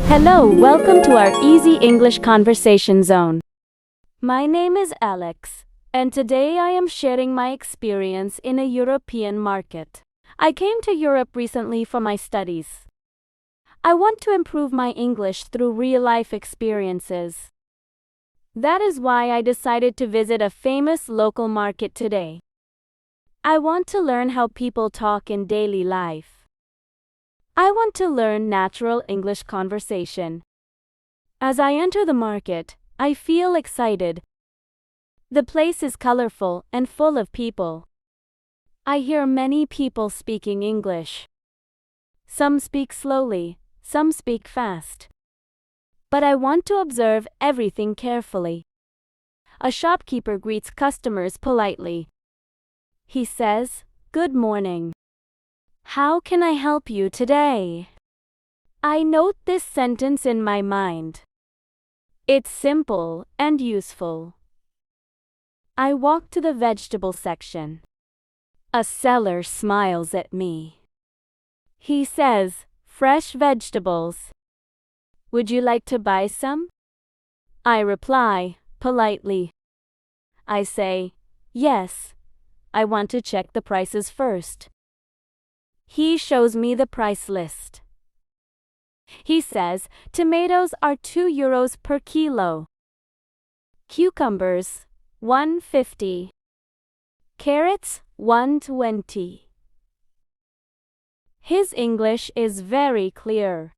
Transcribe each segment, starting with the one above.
Hello, welcome to our easy English conversation zone. My name is Alex, and today I am sharing my experience in a European market. I came to Europe recently for my studies. I want to improve my English through real-life experiences. That is why I decided to visit a famous local market today. I want to learn how people talk in daily life. I want to learn natural English conversation. As I enter the market, I feel excited. The place is colorful and full of people. I hear many people speaking English. Some speak slowly, some speak fast. But I want to observe everything carefully. A shopkeeper greets customers politely. He says, "Good morning. How can I help you today?" I note this sentence in my mind. It's simple and useful. I walk to the vegetable section. A seller smiles at me. He says, "Fresh vegetables. Would you like to buy some?" I reply, politely. I say, "Yes, I want to check the prices first." He shows me the price list. He says tomatoes are €2 per kilo. Cucumbers, $1.50. Carrots, $1.20. His English is very clear.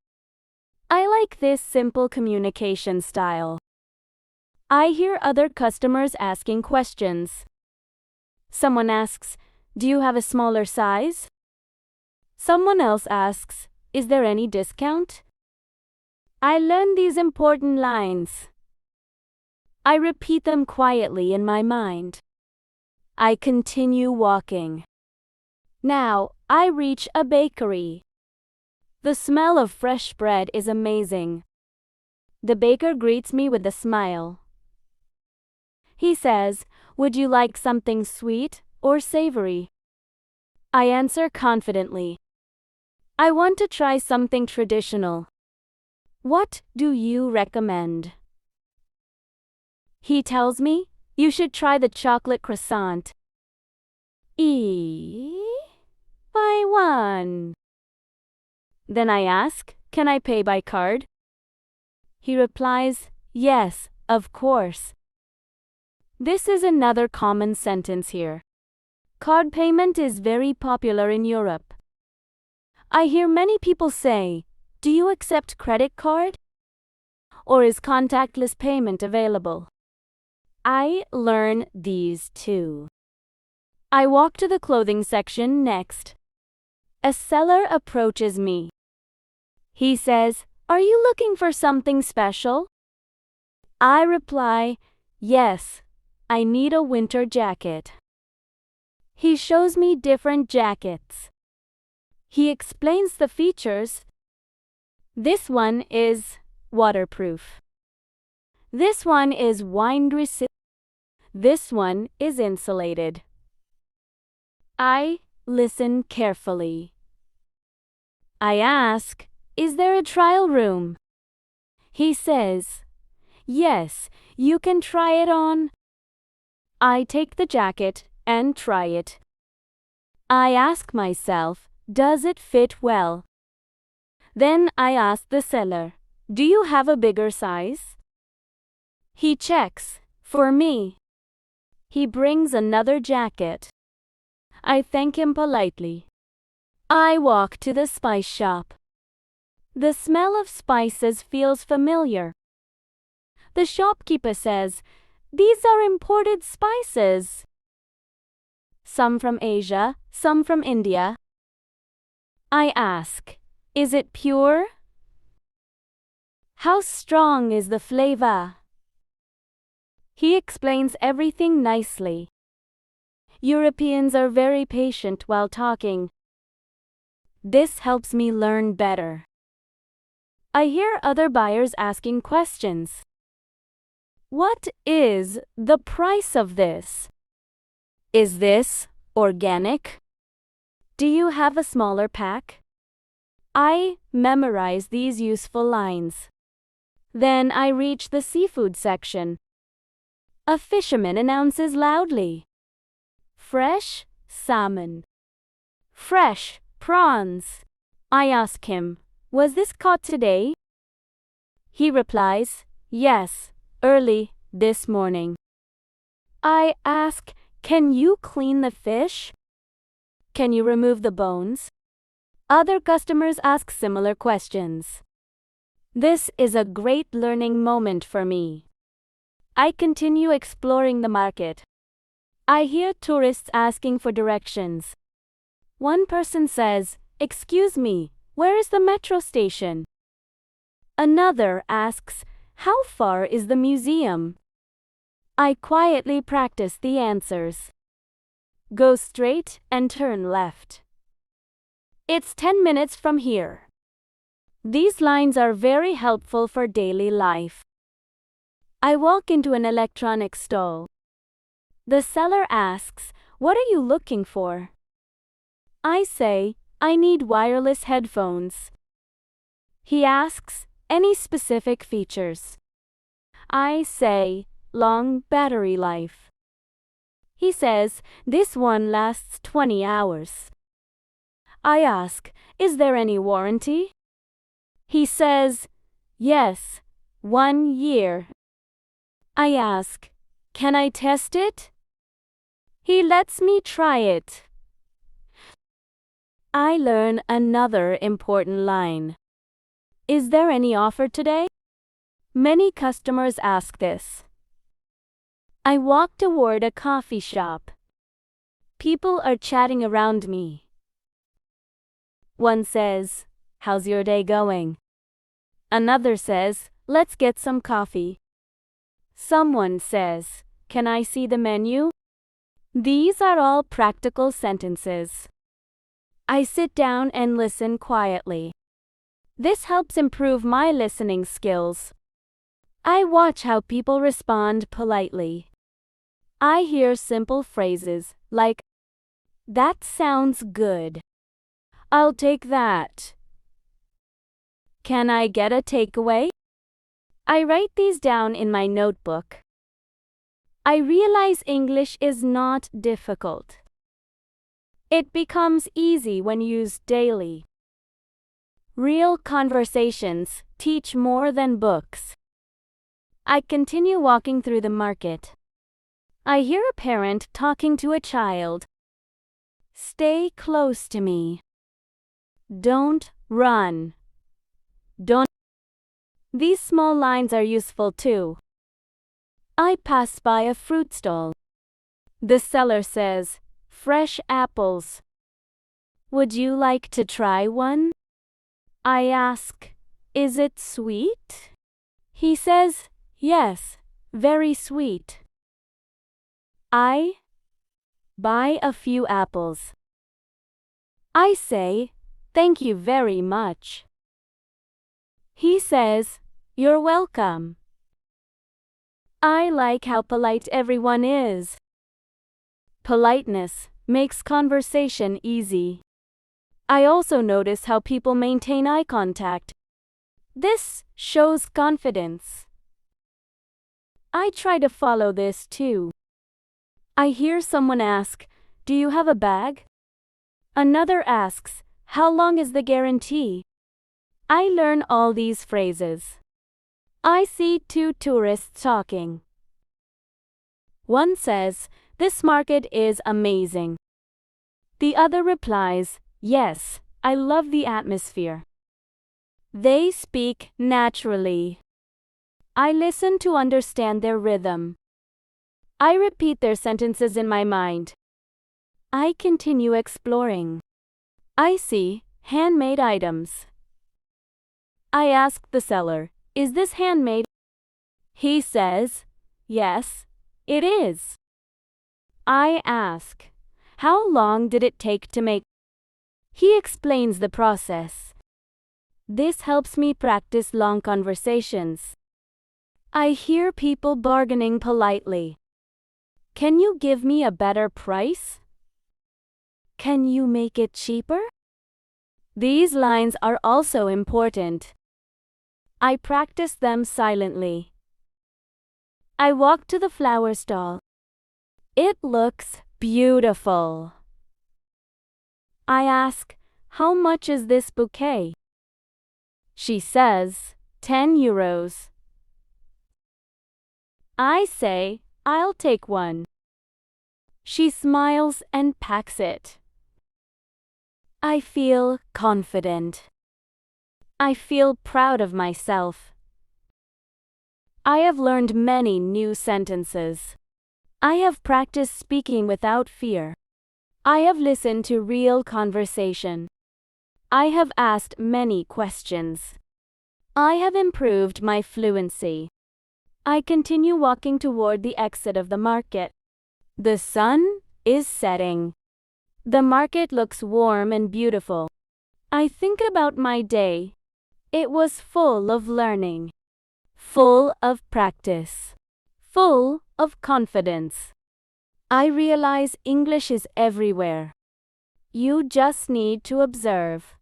I like this simple communication style. I hear other customers asking questions. Someone asks, "Do you have a smaller size?" Someone else asks, "Is there any discount?" I learn these important lines. I repeat them quietly in my mind. I continue walking. Now, I reach a bakery. The smell of fresh bread is amazing. The baker greets me with a smile. He says, "Would you like something sweet or savory?" I answer confidently. I want to try something traditional. What do you recommend? He tells me, "You should try the chocolate croissant." Buy one. Then I ask, "Can I pay by card?" He replies, "Yes, of course." This is another common sentence here. Card payment is very popular in Europe. I hear many people say, "Do you accept credit card? Or is contactless payment available?" I learn these too. I walk to the clothing section next. A seller approaches me. He says, "Are you looking for something special?" I reply, "Yes, I need a winter jacket." He shows me different jackets. He explains the features. This one is waterproof. This one is wind resistant. This one is insulated. I listen carefully. I ask, "Is there a trial room?" He says, "Yes, you can try it on." I take the jacket and try it. I ask myself, does it fit well? Then I ask the seller, "Do you have a bigger size?" He checks, for me. He brings another jacket. I thank him politely. I walk to the spice shop. The smell of spices feels familiar. The shopkeeper says, "These are imported spices. Some from Asia, some from India." I ask, "Is it pure? How strong is the flavor?" He explains everything nicely. Europeans are very patient while talking. This helps me learn better. I hear other buyers asking questions. What is the price of this? Is this organic? Do you have a smaller pack? I memorize these useful lines. Then I reach the seafood section. A fisherman announces loudly, "Fresh salmon. Fresh prawns." I ask him, "Was this caught today?" He replies, "Yes, early this morning." I ask, "Can you clean the fish? Can you remove the bones?" Other customers ask similar questions. This is a great learning moment for me. I continue exploring the market. I hear tourists asking for directions. One person says, "Excuse me, where is the metro station?" Another asks, "How far is the museum?" I quietly practice the answers. Go straight and turn left. It's 10 minutes from here. These lines are very helpful for daily life. I walk into an electronics stall. The seller asks, "What are you looking for?" I say, "I need wireless headphones." He asks, "Any specific features?" I say, "Long battery life." He says, "This one lasts 20 hours. I ask, "Is there any warranty?" He says, "Yes, 1 year." I ask, "Can I test it?" He lets me try it. I learn another important line. "Is there any offer today?" Many customers ask this. I walk toward a coffee shop. People are chatting around me. One says, "How's your day going?" Another says, "Let's get some coffee." Someone says, "Can I see the menu?" These are all practical sentences. I sit down and listen quietly. This helps improve my listening skills. I watch how people respond politely. I hear simple phrases like, "That sounds good. I'll take that. Can I get a takeaway?" I write these down in my notebook. I realize English is not difficult. It becomes easy when used daily. Real conversations teach more than books. I continue walking through the market. I hear a parent talking to a child. "Stay close to me. Don't run. Don't." These small lines are useful too. I pass by a fruit stall. The seller says, "Fresh apples. Would you like to try one?" I ask, "Is it sweet?" He says, "Yes, very sweet." I buy a few apples. I say, "Thank you very much." He says, "You're welcome." I like how polite everyone is. Politeness makes conversation easy. I also notice how people maintain eye contact. This shows confidence. I try to follow this too. I hear someone ask, "Do you have a bag?" Another asks, "How long is the guarantee?" I learn all these phrases. I see two tourists talking. One says, "This market is amazing." The other replies, "Yes, I love the atmosphere." They speak naturally. I listen to understand their rhythm. I repeat their sentences in my mind. I continue exploring. I see handmade items. I ask the seller, "Is this handmade?" He says, "Yes, it is." I ask, "How long did it take to make?" He explains the process. This helps me practice long conversations. I hear people bargaining politely. "Can you give me a better price?" "Can you make it cheaper?" These lines are also important. I practice them silently. I walk to the flower stall. It looks beautiful. I ask, how much is this bouquet? She says, 10 euros. I say, I'll take one. She smiles and packs it. I feel confident. I feel proud of myself. I have learned many new sentences. I have practiced speaking without fear. I have listened to real conversation. I have asked many questions. I have improved my fluency. I continue walking toward the exit of the market. The sun is setting. The market looks warm and beautiful. I think about my day. It was full of learning, full of practice, full of confidence. I realize English is everywhere. You just need to observe.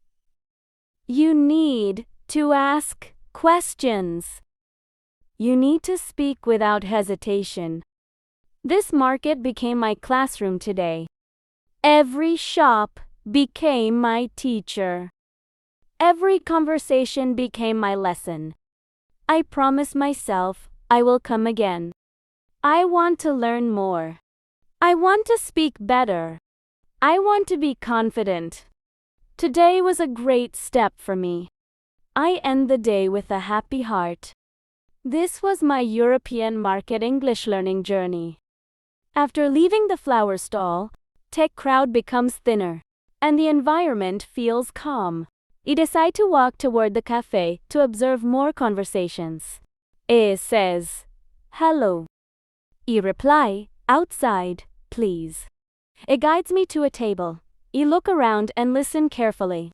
You need to ask questions. You need to speak without hesitation. This market became my classroom today. Every shop became my teacher. Every conversation became my lesson. I promise myself I will come again. I want to learn more. I want to speak better. I want to be confident. Today was a great step for me. I end the day with a happy heart. This was my European market English learning journey. After leaving the flower stall, tech crowd becomes thinner, and the environment feels calm. I decide to walk toward the cafe to observe more conversations. E says, hello. I reply, outside, please. It guides me to a table. I look around and listen carefully.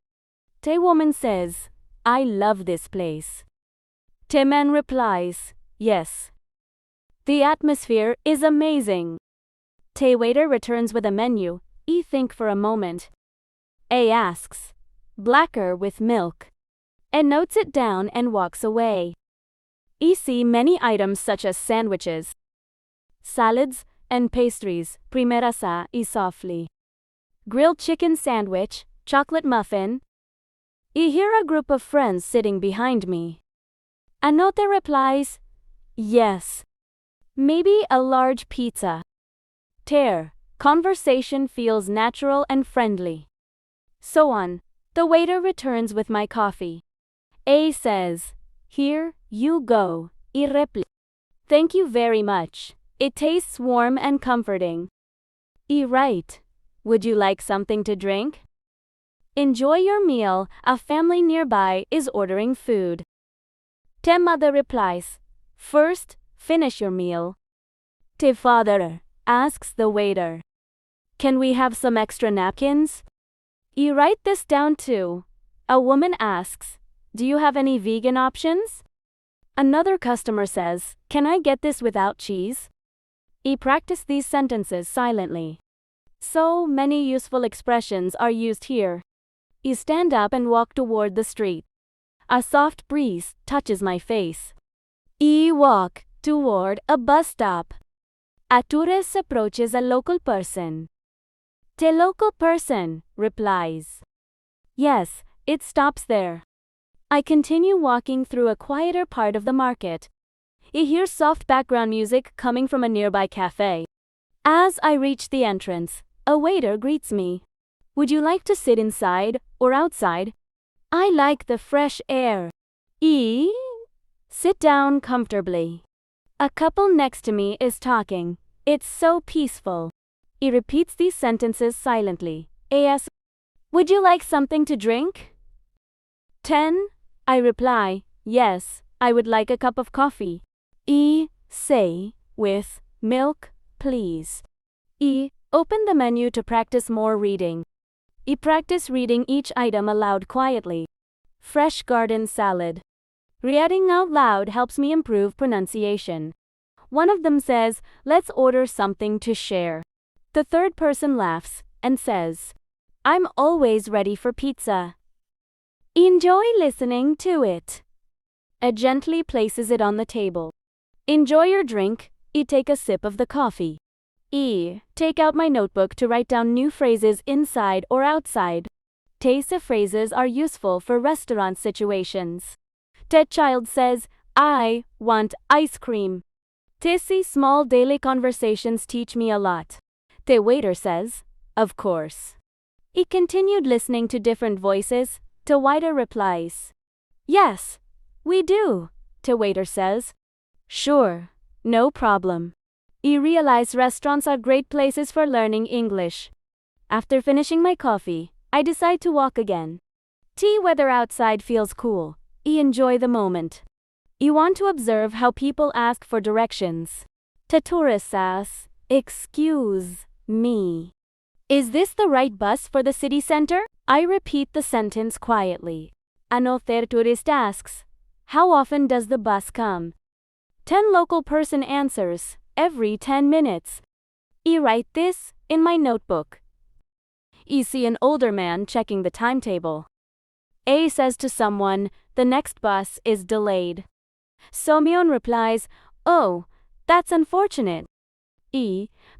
Te woman says, I love this place. Te man replies, yes. The atmosphere is amazing. Te waiter returns with a menu. I think for a moment. A asks, blacker with milk. And notes it down and walks away. I see many items such as sandwiches, salads, and pastries. Primera sa y softly. Grilled chicken sandwich, chocolate muffin. I hear a group of friends sitting behind me. Anote replies, yes. Maybe a large pizza. Ter, conversation feels natural and friendly. So on. The waiter returns with my coffee. A says, here you go. I reply, thank you very much. It tastes warm and comforting. I write, would you like something to drink? Enjoy your meal. A family nearby is ordering food. Te mother replies, first, finish your meal. Te father asks the waiter, can we have some extra napkins? I write this down too. A woman asks, do you have any vegan options? Another customer says, can I get this without cheese? I practice these sentences silently. So many useful expressions are used here. I stand up and walk toward the street. A soft breeze touches my face. I walk toward a bus stop. A tourist approaches a local person. The local person replies, yes, it stops there. I continue walking through a quieter part of the market. I hear soft background music coming from a nearby cafe. As I reach the entrance, a waiter greets me. Would you like to sit inside or outside? I like the fresh air. Sit down comfortably. A couple next to me is talking. It's so peaceful. He repeats these sentences silently. A.S. Would you like something to drink? 10. I reply, yes, I would like a cup of coffee. I say, with milk, please. I open the menu to practice more reading. I practice reading each item aloud quietly. Fresh garden salad. Reading out loud helps me improve pronunciation. One of them says, let's order something to share. The third person laughs and says, I'm always ready for pizza. Enjoy listening to it. A gently places it on the table. Enjoy your drink. Take a sip of the coffee. Take out my notebook to write down new phrases inside or outside. Taste phrases are useful for restaurant situations. Child says, I want ice cream. Tissy small daily conversations teach me a lot. The waiter says, of course. He continued listening to different voices. The waiter replies, yes, we do. The waiter says, sure, no problem. He realized restaurants are great places for learning English. After finishing my coffee, I decide to walk again. Weather outside feels cool. Enjoy the moment. You want to observe how people ask for directions. The tourist asks, excuse me. Is this the right bus for the city center? I repeat the sentence quietly. Another tourist asks, how often does the bus come? 10 local person answers, every 10 minutes. I write this in my notebook. I see an older man checking the timetable. A says to someone, the next bus is delayed. Somyeon replies, oh, that's unfortunate.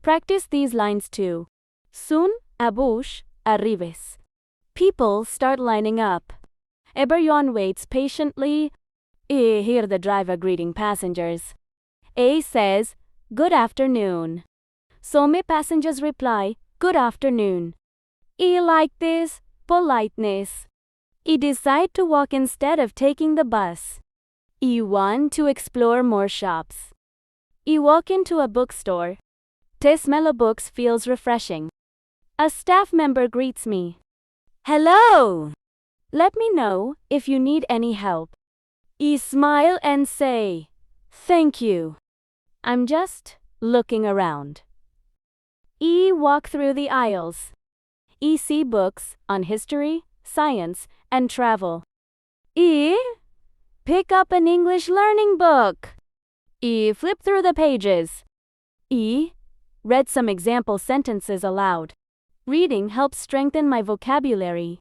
Practice these lines too. Soon, abush, arrives. People start lining up. Eberyon waits patiently. Hear the driver greeting passengers. A says, good afternoon. Some passengers reply, good afternoon. Like this, politeness. Decide to walk instead of taking the bus. Want to explore more shops. Walk into a bookstore. The smell of books feels refreshing. A staff member greets me. Hello! Let me know if you need any help. Smile and say, thank you. I'm just looking around. Walk through the aisles. See books on history, science, and travel. Pick up an English learning book. Flip through the pages. Read some example sentences aloud. Reading helps strengthen my vocabulary.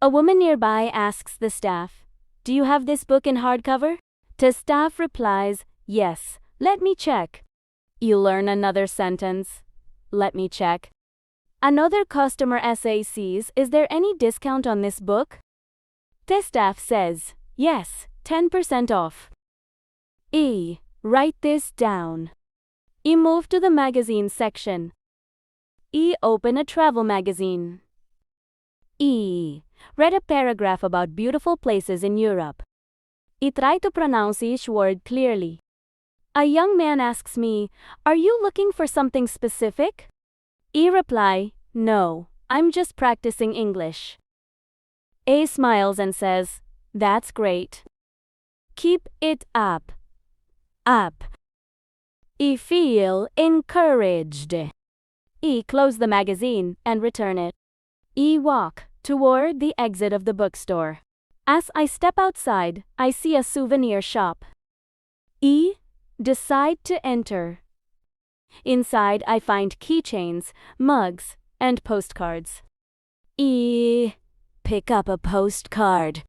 A woman nearby asks the staff, do you have this book in hardcover? The staff replies, yes, let me check. You learn another sentence. Let me check. Another customer asks, is there any discount on this book? The staff says, yes, 10% off. Write this down. Move to the magazine section. Open a travel magazine. Read a paragraph about beautiful places in Europe. Try to pronounce each word clearly. A young man asks me, are you looking for something specific? Reply, no, I'm just practicing English. A smiles and says, that's great. Keep it up. Up. Feel encouraged. Close the magazine and return it. Walk toward the exit of the bookstore. As I step outside, I see a souvenir shop. Decide to enter. Inside, I find keychains, mugs, and postcards. Pick up a postcard.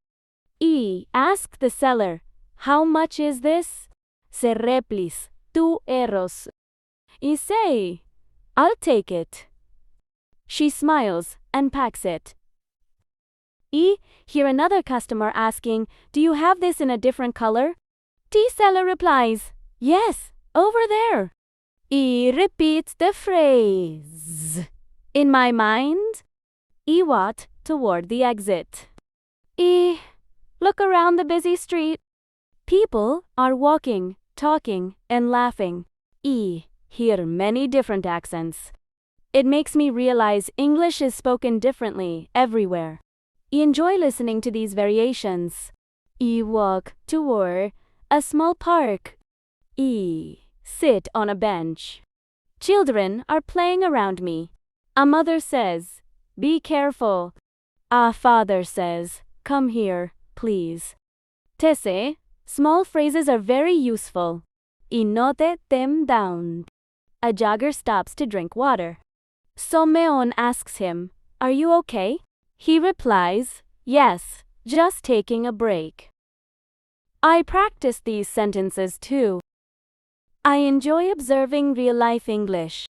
Ask the seller, how much is this? Se replis, 2 euros. Say, I'll take it. She smiles and packs it. Hear another customer asking, do you have this in a different color? The seller replies, yes, over there. Repeats the phrase. In my mind, walk toward the exit. Look around the busy street. People are walking, talking, and laughing. Hear many different accents. It makes me realize English is spoken differently everywhere. Enjoy listening to these variations. Walk toward a small park. Sit on a bench. Children are playing around me. A mother says, be careful. A father says, come here, please. Tese, small phrases are very useful. Note them down. A jogger stops to drink water. Somyeon asks him, are you okay? He replies, yes, just taking a break. I practice these sentences too. I enjoy observing real-life English.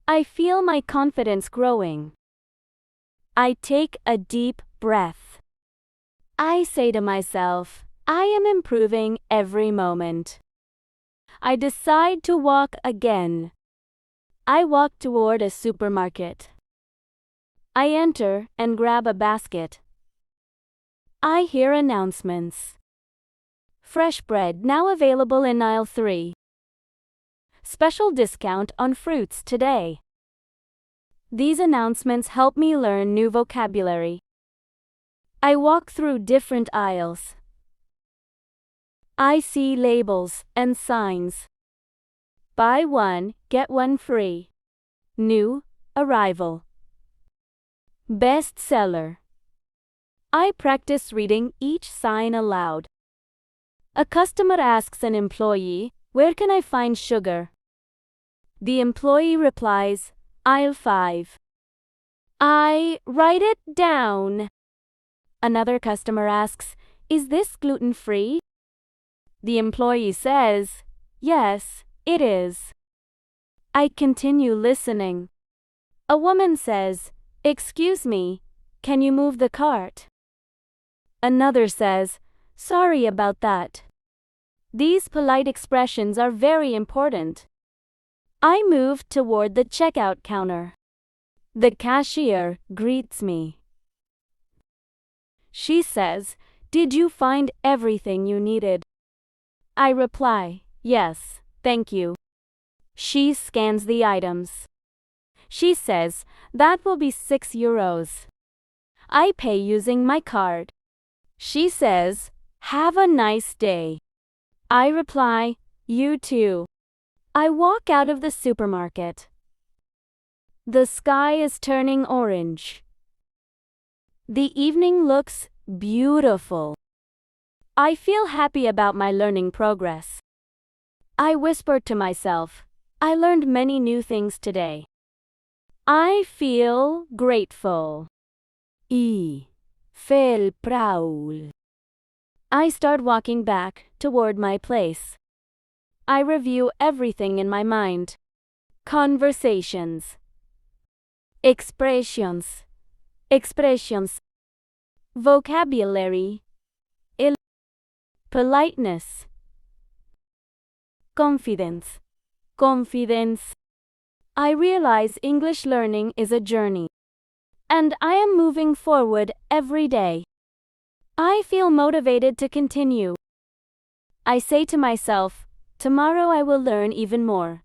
I feel my confidence growing. I take a deep breath. I say to myself, I am improving every moment. I decide to walk again. I walk toward a supermarket. I enter and grab a basket. I hear announcements. Fresh bread now available in aisle 3. Special discount on fruits today. These announcements help me learn new vocabulary. I walk through different aisles. I see labels and signs. Buy one, get one free. New arrival. Bestseller. I practice reading each sign aloud. A customer asks an employee, "Where can I find sugar?" The employee replies, "Aisle 5. I write it down. Another customer asks, "Is this gluten-free?" The employee says, "Yes, it is." I continue listening. A woman says, "Excuse me, can you move the cart?" Another says, "Sorry about that." These polite expressions are very important. I move toward the checkout counter. The cashier greets me. She says, "Did you find everything you needed?" I reply, "Yes, thank you." She scans the items. She says, "That will be €6. I pay using my card." She says, "Have a nice day." I reply, "You too." I walk out of the supermarket. The sky is turning orange. The evening looks beautiful. I feel happy about my learning progress. I whisper to myself, I learned many new things today. I feel grateful. Fel proud. I start walking back toward my place. I review everything in my mind. Conversations. Expressions. Vocabulary. Politeness. Confidence. I realize English learning is a journey. And I am moving forward every day. I feel motivated to continue. I say to myself, tomorrow I will learn even more.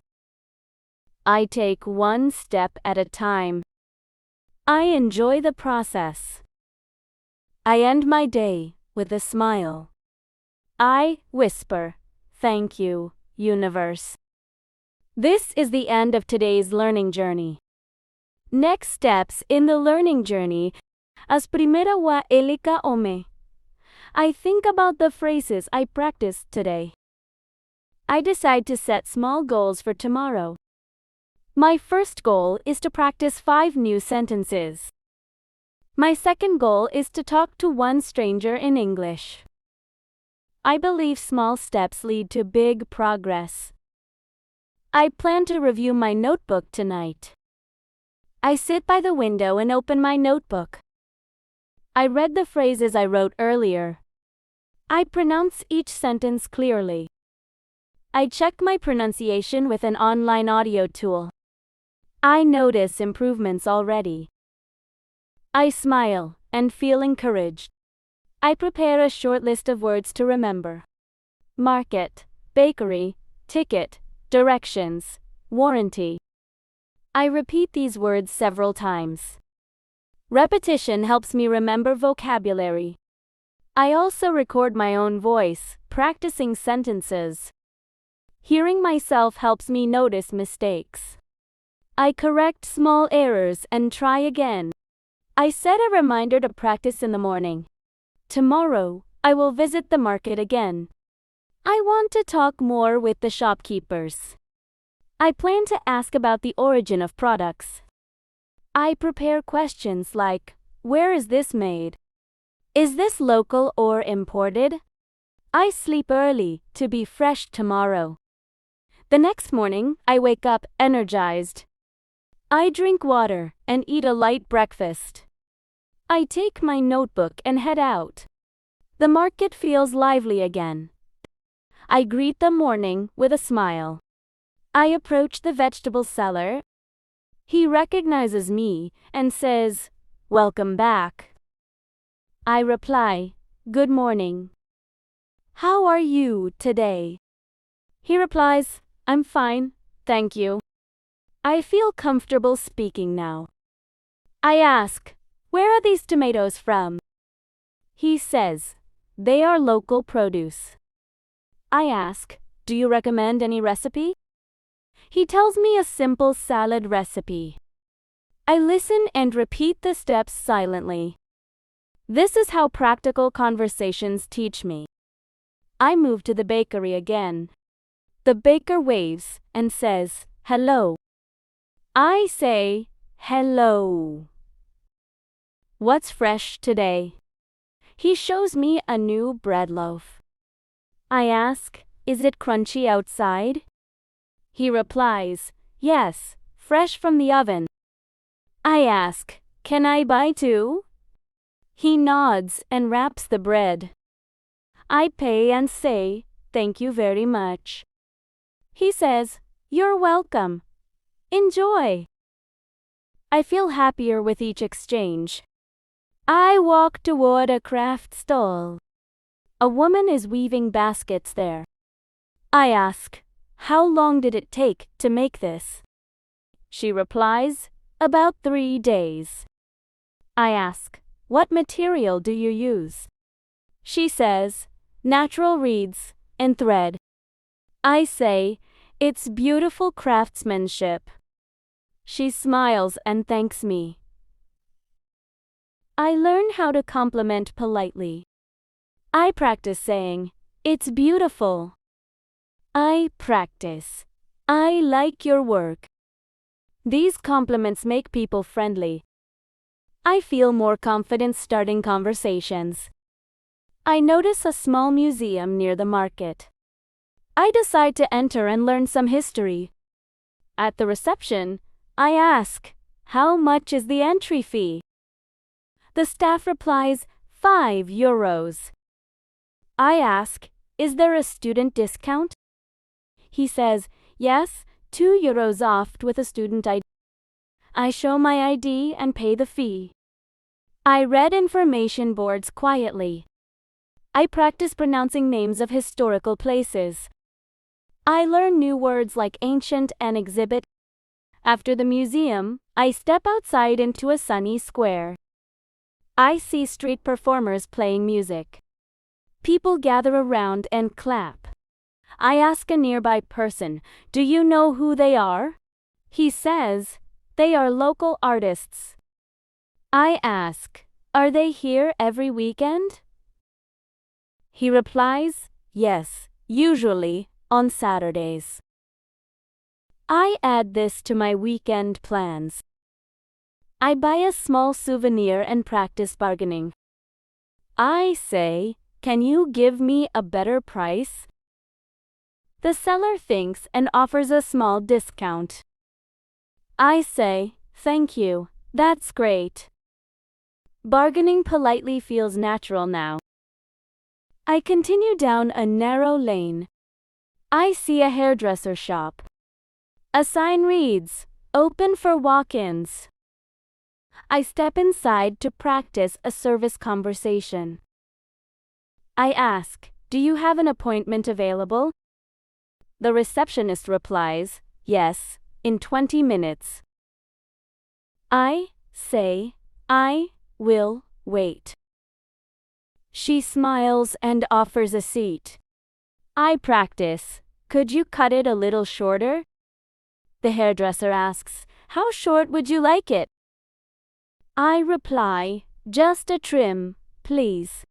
I take one step at a time. I enjoy the process. I end my day with a smile. I whisper, "Thank you, universe." This is the end of today's learning journey. Next steps in the learning journey. As primera wa elika ome. I think about the phrases I practiced today. I decide to set small goals for tomorrow. My first goal is to practice 5 new sentences. My second goal is to talk to one stranger in English. I believe small steps lead to big progress. I plan to review my notebook tonight. I sit by the window and open my notebook. I read the phrases I wrote earlier. I pronounce each sentence clearly. I check my pronunciation with an online audio tool. I notice improvements already. I smile and feel encouraged. I prepare a short list of words to remember. Market, bakery, ticket, directions, warranty. I repeat these words several times. Repetition helps me remember vocabulary. I also record my own voice, practicing sentences. Hearing myself helps me notice mistakes. I correct small errors and try again. I set a reminder to practice in the morning. Tomorrow, I will visit the market again. I want to talk more with the shopkeepers. I plan to ask about the origin of products. I prepare questions like, where is this made? Is this local or imported? I sleep early to be fresh tomorrow. The next morning, I wake up energized. I drink water and eat a light breakfast. I take my notebook and head out. The market feels lively again. I greet the morning with a smile. I approach the vegetable seller. He recognizes me and says, "Welcome back." I reply, "Good morning. How are you today?" He replies, "I'm fine, thank you." I feel comfortable speaking now. I ask, "Where are these tomatoes from?" He says, "They are local produce." I ask, "Do you recommend any recipe?" He tells me a simple salad recipe. I listen and repeat the steps silently. This is how practical conversations teach me. I move to the bakery again. The baker waves and says, "Hello." I say, "Hello. What's fresh today?" He shows me a new bread loaf. I ask, "Is it crunchy outside?" He replies, "Yes, fresh from the oven." I ask, "Can I buy two?" He nods and wraps the bread. I pay and say, "Thank you very much." He says, "You're welcome. Enjoy." I feel happier with each exchange. I walk toward a craft stall. A woman is weaving baskets there. I ask, "How long did it take to make this?" She replies, "About 3 days." I ask, "What material do you use?" She says, "Natural reeds and thread." I say, "It's beautiful craftsmanship." She smiles and thanks me. I learn how to compliment politely. I practice saying, "It's beautiful." I practice, "I like your work." These compliments make people friendly. I feel more confident starting conversations. I notice a small museum near the market. I decide to enter and learn some history. At the reception, I ask, "How much is the entry fee?" The staff replies, €5. I ask, "Is there a student discount?" He says, "Yes, €2 off with a student ID." I show my ID and pay the fee. I read information boards quietly. I practice pronouncing names of historical places. I learn new words like ancient and exhibit. After the museum, I step outside into a sunny square. I see street performers playing music. People gather around and clap. I ask a nearby person, "Do you know who they are?" He says, "They are local artists." I ask, "Are they here every weekend?" He replies, "Yes, usually on Saturdays." I add this to my weekend plans. I buy a small souvenir and practice bargaining. I say, "Can you give me a better price?" The seller thinks and offers a small discount. I say, "Thank you, that's great." Bargaining politely feels natural now. I continue down a narrow lane. I see a hairdresser shop. A sign reads, "Open for walk-ins." I step inside to practice a service conversation. I ask, "Do you have an appointment available?" The receptionist replies, "Yes, in 20 minutes." I say, "I will wait." She smiles and offers a seat. I practice, "Could you cut it a little shorter?" The hairdresser asks, "How short would you like it?" I reply, "Just a trim, please."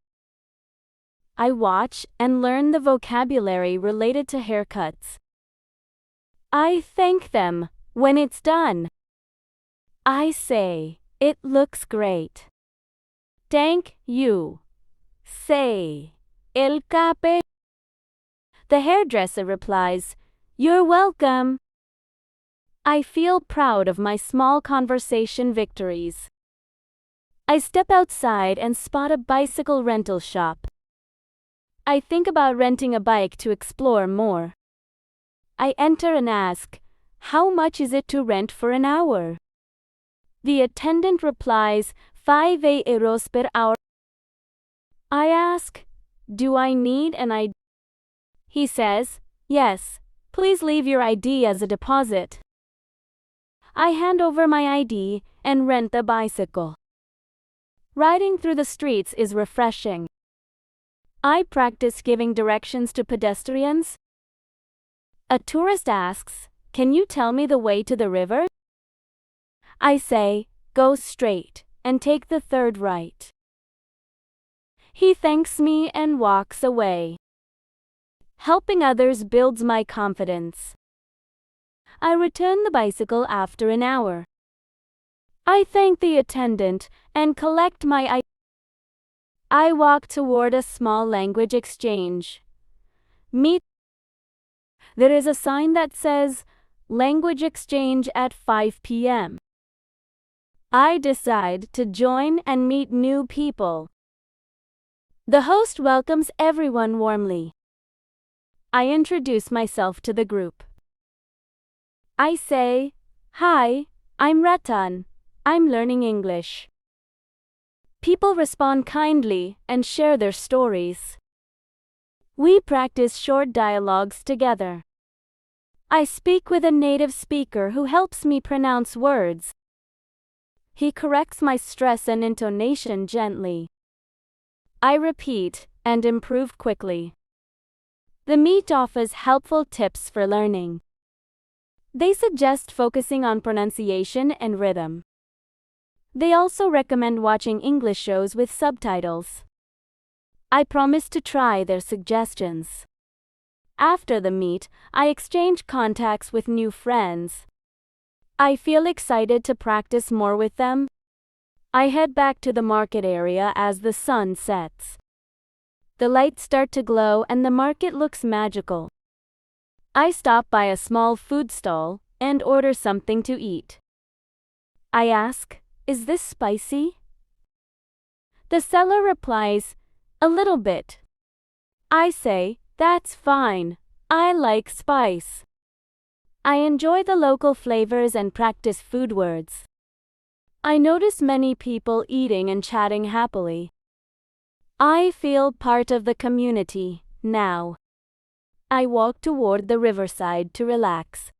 I watch and learn the vocabulary related to haircuts. I thank them when it's done. I say, "It looks great." Thank you say, el cape. The hairdresser replies, you're welcome. I feel proud of my small conversation victories. I step outside and spot a bicycle rental shop. I think about renting a bike to explore more. I enter and ask, how much is it to rent for an hour? The attendant replies, 5 euros per hour. I ask, do I need an ID? He says, yes, please leave your ID as a deposit. I hand over my ID and rent the bicycle. Riding through the streets is refreshing. I practice giving directions to pedestrians. A tourist asks, can you tell me the way to the river? I say, go straight and take the third right. He thanks me and walks away. Helping others builds my confidence. I return the bicycle after an hour. I thank the attendant and collect my ID. I walk toward a small language exchange. Meet. There is a sign that says, language exchange at 5 p.m. I decide to join and meet new people. The host welcomes everyone warmly. I introduce myself to the group. I say, hi, I'm Ratan. I'm learning English. People respond kindly and share their stories. We practice short dialogues together. I speak with a native speaker who helps me pronounce words. He corrects my stress and intonation gently. I repeat and improve quickly. The meet offers helpful tips for learning. They suggest focusing on pronunciation and rhythm. They also recommend watching English shows with subtitles. I promise to try their suggestions. After the meet, I exchange contacts with new friends. I feel excited to practice more with them. I head back to the market area as the sun sets. The lights start to glow and the market looks magical. I stop by a small food stall and order something to eat. I ask, is this spicy? The seller replies, a little bit. I say, that's fine. I like spice. I enjoy the local flavors and practice food words. I notice many people eating and chatting happily. I feel part of the community now. I walk toward the riverside to relax.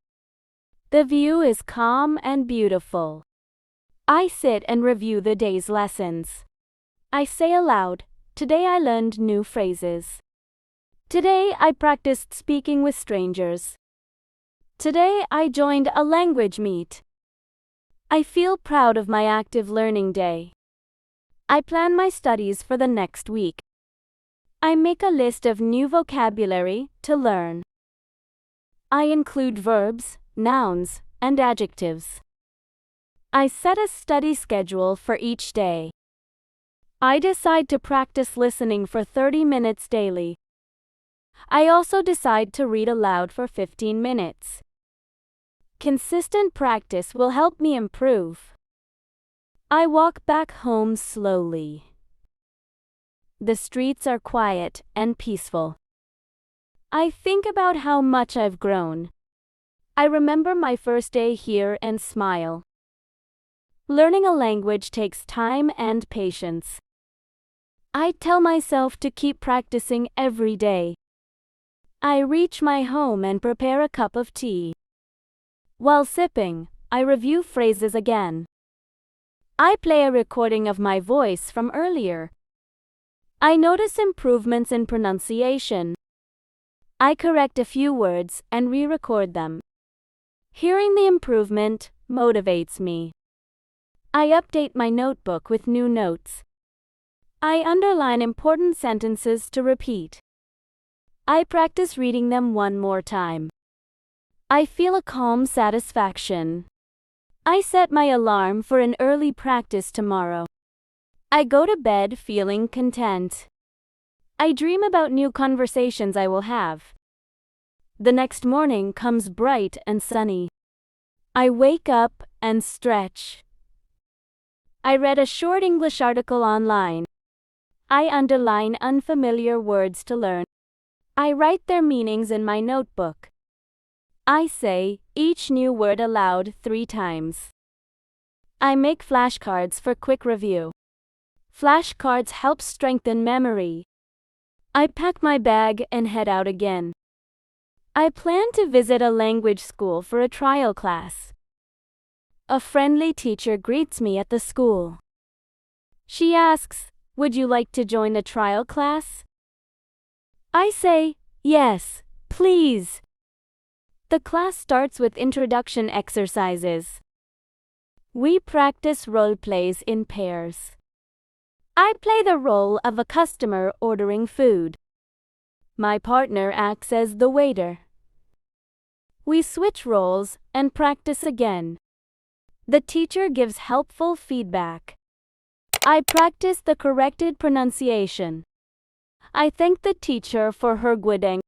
The view is calm and beautiful. I sit and review the day's lessons. I say aloud, today I learned new phrases. Today I practiced speaking with strangers. Today I joined a language meet. I feel proud of my active learning day. I plan my studies for the next week. I make a list of new vocabulary to learn. I include verbs, nouns, and adjectives. I set a study schedule for each day. I decide to practice listening for 30 minutes daily. I also decide to read aloud for 15 minutes. Consistent practice will help me improve. I walk back home slowly. The streets are quiet and peaceful. I think about how much I've grown. I remember my first day here and smile. Learning a language takes time and patience. I tell myself to keep practicing every day. I reach my home and prepare a cup of tea. While sipping, I review phrases again. I play a recording of my voice from earlier. I notice improvements in pronunciation. I correct a few words and re-record them. Hearing the improvement motivates me. I update my notebook with new notes. I underline important sentences to repeat. I practice reading them one more time. I feel a calm satisfaction. I set my alarm for an early practice tomorrow. I go to bed feeling content. I dream about new conversations I will have. The next morning comes bright and sunny. I wake up and stretch. I read a short English article online. I underline unfamiliar words to learn. I write their meanings in my notebook. I say each new word aloud 3 times. I make flashcards for quick review. Flashcards help strengthen memory. I pack my bag and head out again. I plan to visit a language school for a trial class. A friendly teacher greets me at the school. She asks, "Would you like to join the trial class?" I say, "Yes, please." The class starts with introduction exercises. We practice role plays in pairs. I play the role of a customer ordering food. My partner acts as the waiter. We switch roles and practice again. The teacher gives helpful feedback. I practice the corrected pronunciation. I thank the teacher for her good English.